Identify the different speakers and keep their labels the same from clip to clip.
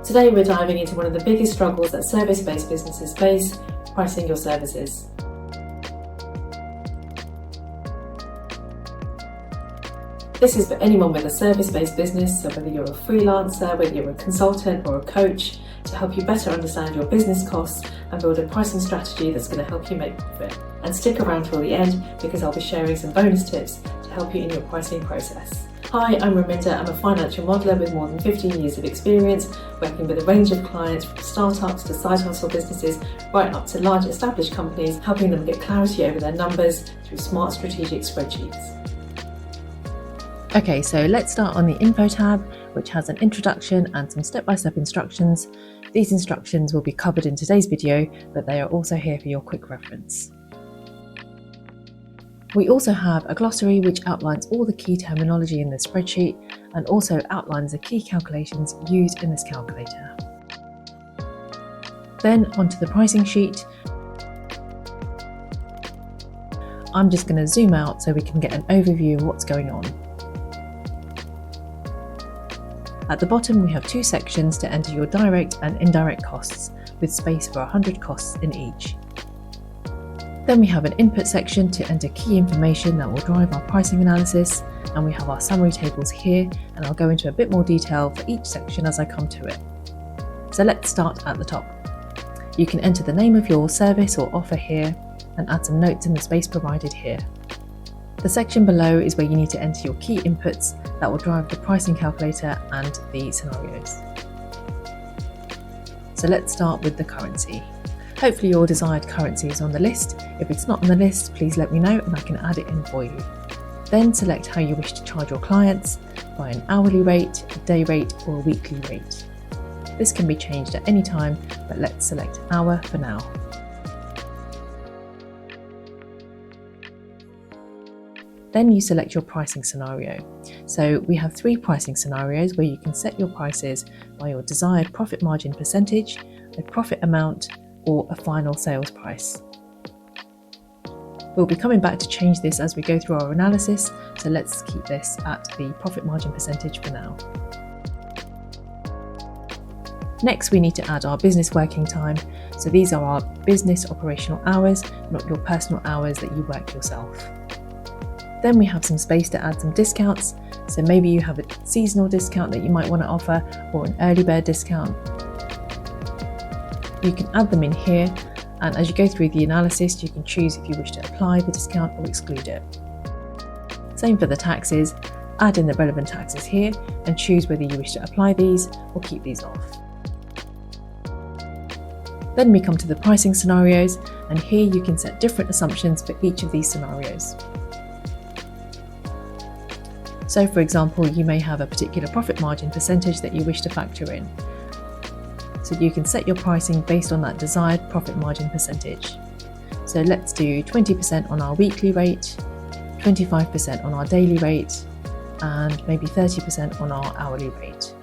Speaker 1: Today we're diving into one of the biggest struggles that service-based businesses face, pricing your services. This is for anyone with a service-based business, so whether you're a freelancer, whether you're a consultant or a coach, to help you better understand your business costs and build a pricing strategy that's going to help you make profit. And stick around till the end because I'll be sharing some bonus tips to help you in your pricing process. Hi, I'm Raminder. I'm a financial modeller with more than 15 years of experience working with a range of clients from startups to side hustle businesses right up to large established companies, helping them get clarity over their numbers through smart strategic spreadsheets.
Speaker 2: Okay, so let's start on the Info tab, which has an introduction and some step-by-step instructions. These instructions will be covered in today's video, but they are also here for your quick reference. We also have a glossary which outlines all the key terminology in the spreadsheet and also outlines the key calculations used in this calculator. Then onto the pricing sheet. I'm just going to zoom out so we can get an overview of what's going on. At the bottom we have two sections to enter your direct and indirect costs, with space for 100 costs in each. Then we have an input section to enter key information that will drive our pricing analysis, and we have our summary tables here, and I'll go into a bit more detail for each section as I come to it. So let's start at the top. You can enter the name of your service or offer here and add some notes in the space provided here. The section below is where you need to enter your key inputs that will drive the pricing calculator and the scenarios. So let's start with the currency. Hopefully your desired currency is on the list. If it's not on the list, please let me know and I can add it in for you. Then select how you wish to charge your clients, by an hourly rate, a day rate or a weekly rate. This can be changed at any time, but let's select hour for now. Then you select your pricing scenario. So we have three pricing scenarios where you can set your prices by your desired profit margin percentage, a profit amount, or a final sales price. We'll be coming back to change this as we go through our analysis, so let's keep this at the profit margin percentage for now. Next, we need to add our business working time. So these are our business operational hours, not your personal hours that you work yourself. Then we have some space to add some discounts. So maybe you have a seasonal discount that you might want to offer or an early bird discount. You can add them in here, and as you go through the analysis, you can choose if you wish to apply the discount or exclude it. Same for the taxes. Add in the relevant taxes here and choose whether you wish to apply these or keep these off. Then we come to the pricing scenarios, and here you can set different assumptions for each of these scenarios. So for example, you may have a particular profit margin percentage that you wish to factor in. So you can set your pricing based on that desired profit margin percentage. So let's do 20% on our weekly rate, 25% on our daily rate, and maybe 30% on our hourly rate.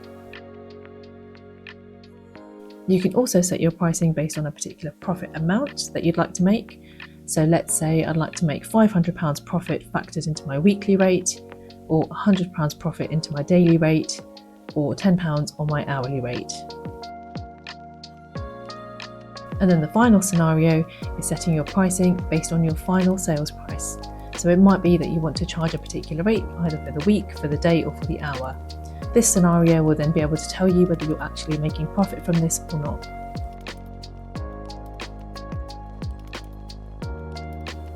Speaker 2: You can also set your pricing based on a particular profit amount that you'd like to make. So let's say I'd like to make £500 profit factored into my weekly rate, or £100 profit into my daily rate, or £10 on my hourly rate. And then the final scenario is setting your pricing based on your final sales price. So it might be that you want to charge a particular rate either for the week, for the day, or for the hour. This scenario will then be able to tell you whether you're actually making profit from this or not.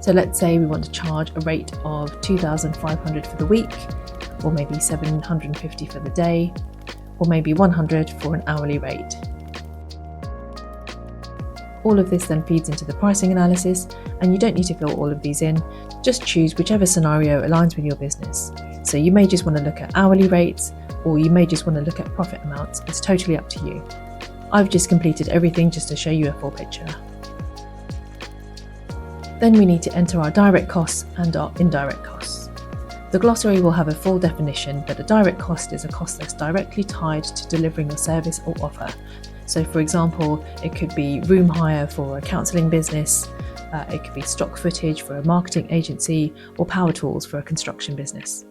Speaker 2: So let's say we want to charge a rate of £2,500 for the week, or maybe £750 for the day, or maybe £100 for an hourly rate. All of this then feeds into the pricing analysis, and you don't need to fill all of these in, just choose whichever scenario aligns with your business. So you may just want to look at hourly rates, or you may just want to look at profit amounts. It's totally up to you. I've just completed everything just to show you a full picture. Then we need to enter our direct costs and our indirect costs. The glossary will have a full definition, but a direct cost is a cost that's directly tied to delivering a service or offer. So for example, it could be room hire for a counselling business, it could be stock footage for a marketing agency, or power tools for a construction business.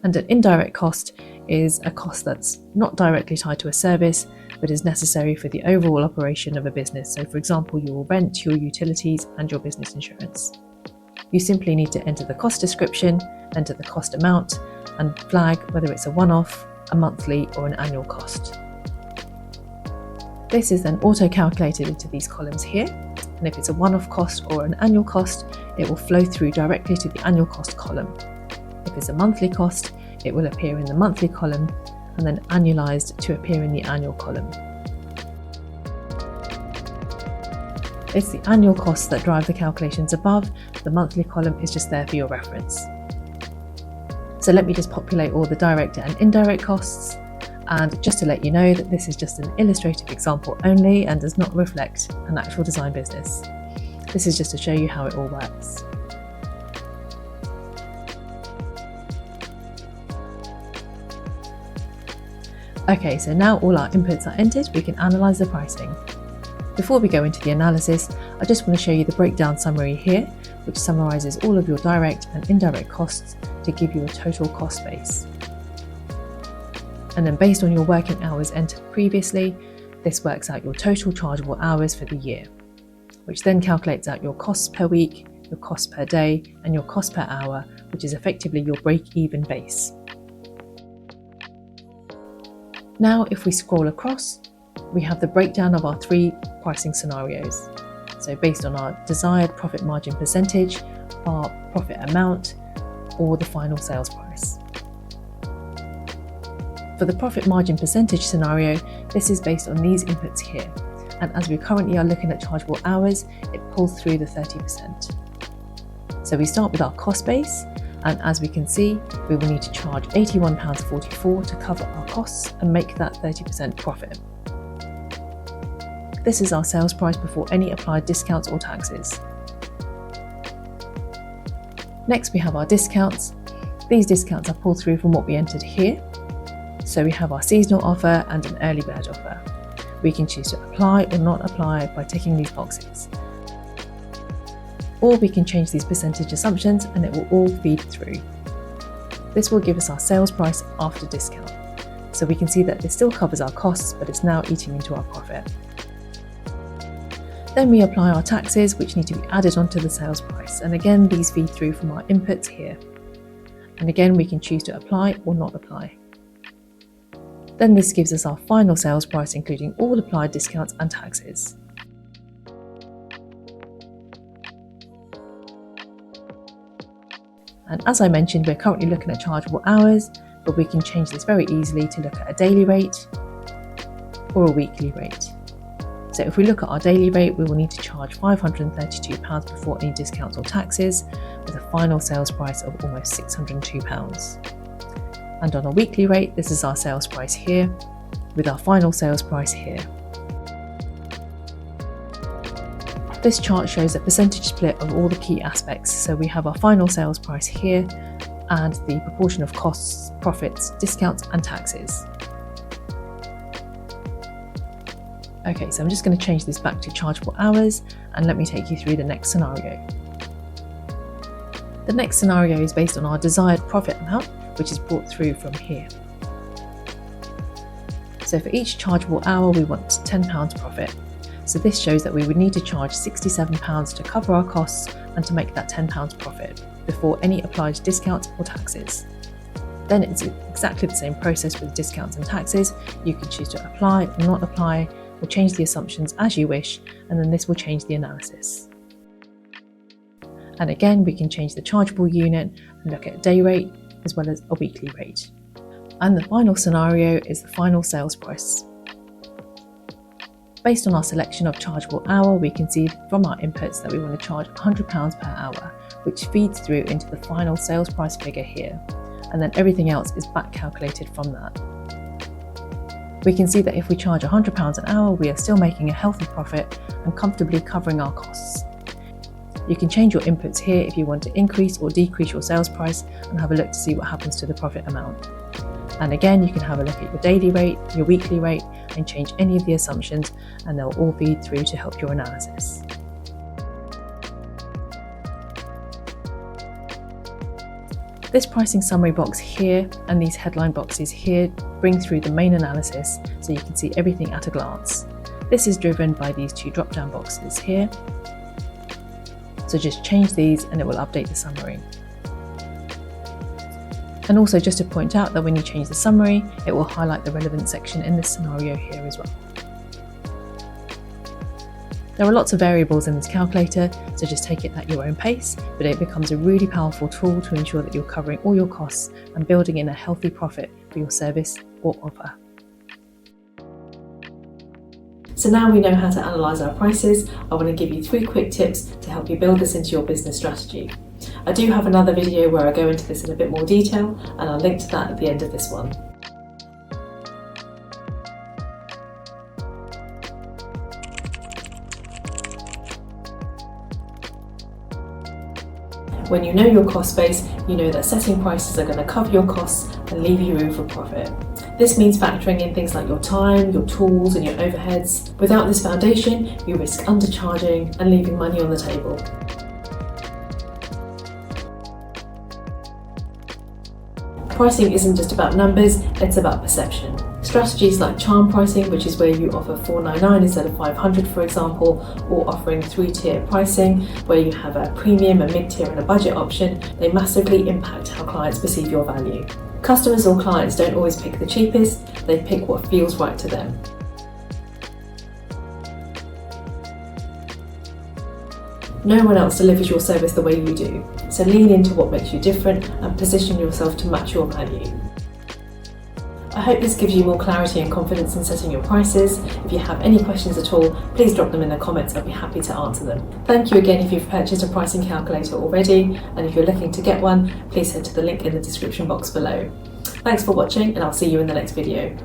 Speaker 2: And an indirect cost is a cost that's not directly tied to a service, but is necessary for the overall operation of a business. So for example, your rent, your utilities, and your business insurance. You simply need to enter the cost description, enter the cost amount, and flag whether it's a one-off, a monthly, or an annual cost. This is then auto-calculated into these columns here, and if it's a one-off cost or an annual cost, it will flow through directly to the annual cost column. If it's a monthly cost, it will appear in the monthly column and then annualized to appear in the annual column. It's the annual costs that drive the calculations above. The monthly column is just there for your reference. So let me just populate all the direct and indirect costs. And just to let you know that this is just an illustrative example only and does not reflect an actual design business. This is just to show you how it all works. Okay, so now all our inputs are entered, we can analyse the pricing. Before we go into the analysis, I just want to show you the breakdown summary here, which summarises all of your direct and indirect costs to give you a total cost base. And then based on your working hours entered previously, this works out your total chargeable hours for the year, which then calculates out your costs per week, your costs per day, and your cost per hour, which is effectively your break-even base. Now, if we scroll across, we have the breakdown of our 3 pricing scenarios. So based on our desired profit margin percentage, our profit amount, or the final sales price. For the profit margin percentage scenario, this is based on these inputs here. And as we currently are looking at chargeable hours, it pulls through the 30%. So we start with our cost base, and as we can see, we will need to charge £81.44 to cover our costs and make that 30% profit. This is our sales price before any applied discounts or taxes. Next, we have our discounts. These discounts are pulled through from what we entered here. So we have our seasonal offer and an early bird offer. We can choose to apply or not apply by ticking these boxes. Or we can change these percentage assumptions and it will all feed through. This will give us our sales price after discount. So we can see that this still covers our costs, but it's now eating into our profit. Then we apply our taxes, which need to be added onto the sales price. And again, these feed through from our inputs here. And again, we can choose to apply or not apply. Then this gives us our final sales price, including all applied discounts and taxes. And as I mentioned, we're currently looking at chargeable hours, but we can change this very easily to look at a daily rate or a weekly rate. So if we look at our daily rate, we will need to charge £532 before any discounts or taxes, with a final sales price of almost £602. And on a weekly rate, this is our sales price here, with our final sales price here. This chart shows a percentage split of all the key aspects. So we have our final sales price here and the proportion of costs, profits, discounts and taxes. Okay, so I'm just going to change this back to chargeable hours and let me take you through the next scenario. The next scenario is based on our desired profit amount, which is brought through from here. So for each chargeable hour, we want £10 profit. So this shows that we would need to charge £67 to cover our costs and to make that £10 profit before any applied discounts or taxes. Then it's exactly the same process with discounts and taxes. You can choose to apply or not apply, or change the assumptions as you wish, and then this will change the analysis. And again, we can change the chargeable unit and look at a day rate as well as a weekly rate. And the final scenario is the final sales price. Based on our selection of chargeable hour, we can see from our inputs that we want to charge £100 per hour, which feeds through into the final sales price figure here. And then everything else is back calculated from that. We can see that if we charge £100 an hour, we are still making a healthy profit and comfortably covering our costs. You can change your inputs here if you want to increase or decrease your sales price and have a look to see what happens to the profit amount. And again, you can have a look at your daily rate, your weekly rate, and change any of the assumptions, and they'll all feed through to help your analysis. This pricing summary box here and these headline boxes here bring through the main analysis so you can see everything at a glance. This is driven by these two drop-down boxes here. So just change these and it will update the summary. And also just to point out that when you change the summary, it will highlight the relevant section in this scenario here as well. There are lots of variables in this calculator, so just take it at your own pace, but it becomes a really powerful tool to ensure that you're covering all your costs and building in a healthy profit for your service or offer.
Speaker 1: So now we know how to analyse our prices, I want to give you 3 quick tips to help you build this into your business strategy. I do have another video where I go into this in a bit more detail, and I'll link to that at the end of this one. When you know your cost base, you know that setting prices are going to cover your costs and leave you room for profit. This means factoring in things like your time, your tools and your overheads. Without this foundation, you risk undercharging and leaving money on the table. Pricing isn't just about numbers, it's about perception. Strategies like charm pricing, which is where you offer $4.99 instead of $500 for example, or offering 3-tier pricing where you have a premium, a mid-tier and a budget option, they massively impact how clients perceive your value. Customers or clients don't always pick the cheapest, they pick what feels right to them. No one else delivers your service the way you do, so lean into what makes you different and position yourself to match your value. I hope this gives you more clarity and confidence in setting your prices. If you have any questions at all, please drop them in the comments, I'll be happy to answer them. Thank you again if you've purchased a pricing calculator already, and if you're looking to get one, please head to the link in the description box below. Thanks for watching, and I'll see you in the next video.